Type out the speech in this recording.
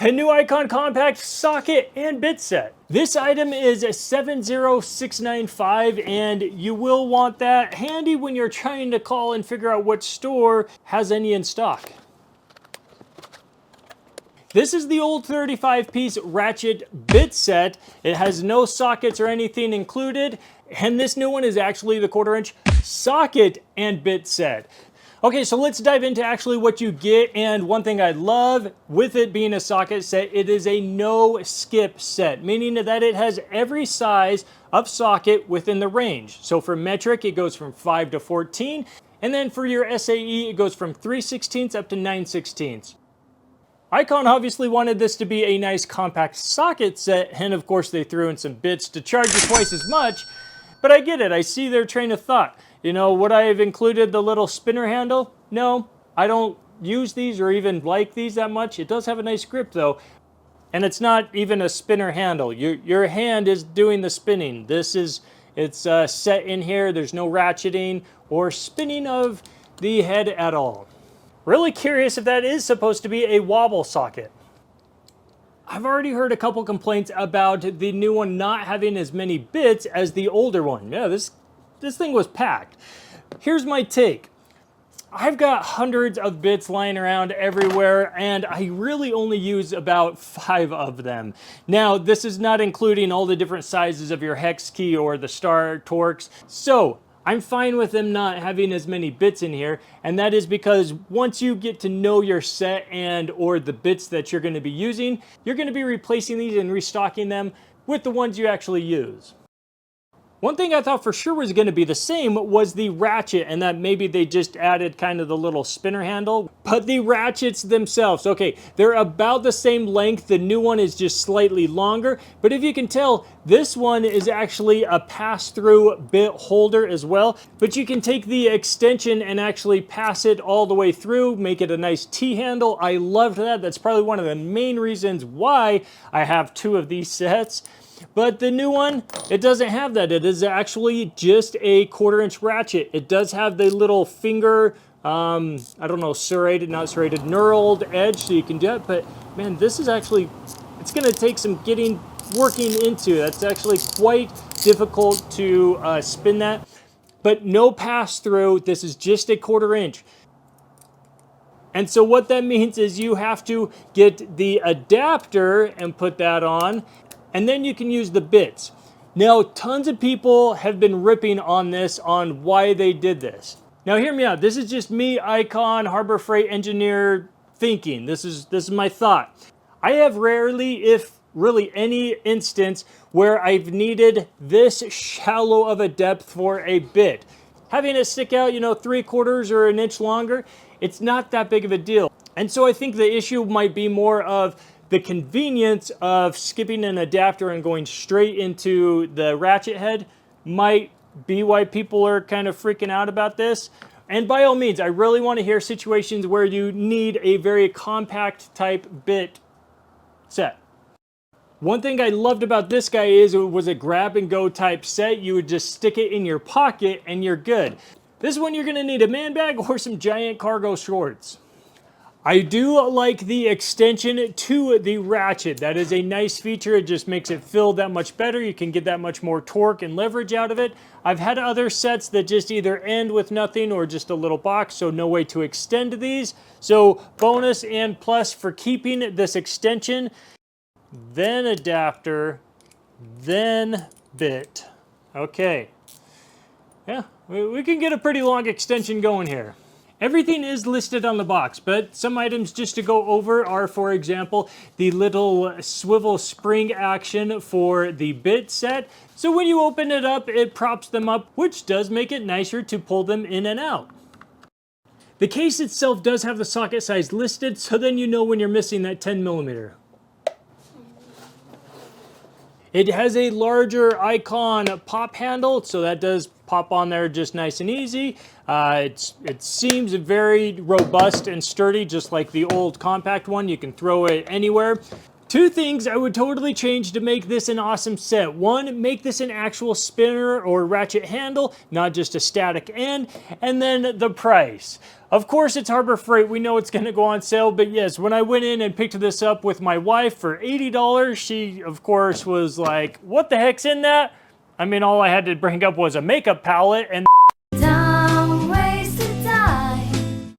A new Icon compact socket and bit set. This item is a 70695 and you will want that handy when you're trying to call and figure out which store has any in stock. This is the old 35-piece ratchet bit set. It has no sockets or anything included, and this new one is actually the 1/4-inch socket and bit set. Okay, so let's dive into actually what you get, and one thing I love with it being a socket set, it is a no skip set, meaning that it has every size of socket within the range. So for metric, it goes from 5 to 14, and then for your SAE, it goes from 3/16 up to 9/16. Icon obviously wanted this to be a nice compact socket set, and of course they threw in some bits to charge you twice as much, but I get it, I see their train of thought. You know, would I have included the little spinner handle? No, I don't use these or even like these that much. It does have a nice grip though, and it's not even a spinner handle. Your hand is doing the spinning. It's set in here, there's no ratcheting or spinning of the head at all. Really curious if that is supposed to be a wobble socket. I've already heard a couple complaints about the new one not having as many bits as the older one. Yeah, this thing was packed. Here's my take. I've got hundreds of bits lying around everywhere, and I really only use about 5 of them. Now, this is not including all the different sizes of your hex key or the star torques. So I'm fine with them not having as many bits in here, and that is because once you get to know your set and or the bits that you're going to be using, you're going to be replacing these and restocking them with the ones you actually use. One thing I thought for sure was going to be the same was the ratchet, and that maybe they just added kind of the little spinner handle. But the ratchets themselves, okay, they're about the same length. The new one is just slightly longer. But if you can tell, this one is actually a pass-through bit holder as well. But you can take the extension and actually pass it all the way through, make it a nice T-handle. I loved that. That's probably one of the main reasons why I have 2 of these sets. But the new one, it doesn't have that. It is actually just a 1/4-inch ratchet. It does have the little finger, I don't know, serrated, not serrated, knurled edge, so you can do it. But man, this is actually, it's going to take some working into. That's actually quite difficult to spin that. But no pass through. This is just a 1/4-inch. And so what that means is you have to get the adapter and put that on, and then you can use the bits. Now, tons of people have been ripping on this, on why they did this. Now, hear me out. This is just me, Icon, Harbor Freight engineer, thinking. This is my thought. I have rarely, if really any instance, where I've needed this shallow of a depth for a bit. Having it stick out, 3/4 or an inch longer, it's not that big of a deal. And so I think the issue might be more of the convenience of skipping an adapter and going straight into the ratchet head might be why people are kind of freaking out about this. And by all means, I really want to hear situations where you need a very compact type bit set. One thing I loved about this guy is it was a grab and go type set. You would just stick it in your pocket and you're good. This one you're going to need a man bag or some giant cargo shorts. I do like the extension to the ratchet. That is a nice feature. It just makes it feel that much better. You can get that much more torque and leverage out of it. I've had other sets that just either end with nothing or just a little box, so no way to extend these. So bonus and plus for keeping this extension, then adapter, then bit. Okay. Yeah, we can get a pretty long extension going here. Everything is listed on the box, but some items just to go over are, for example, the little swivel spring action for the bit set. So when you open it up, it props them up, which does make it nicer to pull them in and out. The case itself does have the socket size listed, so then you know when you're missing that 10mm. It has a larger Icon pop handle, so that does pop on there just nice and easy. It seems very robust and sturdy, just like the old compact one. You can throw it anywhere. 2 things I would totally change to make this an awesome set. 1, make this an actual spinner or ratchet handle, not just a static end. And then the price. Of course, it's Harbor Freight. We know it's going to go on sale, but yes, when I went in and picked this up with my wife for $80, she, of course, was like, what the heck's in that? I mean, all I had to bring up was a makeup palette, and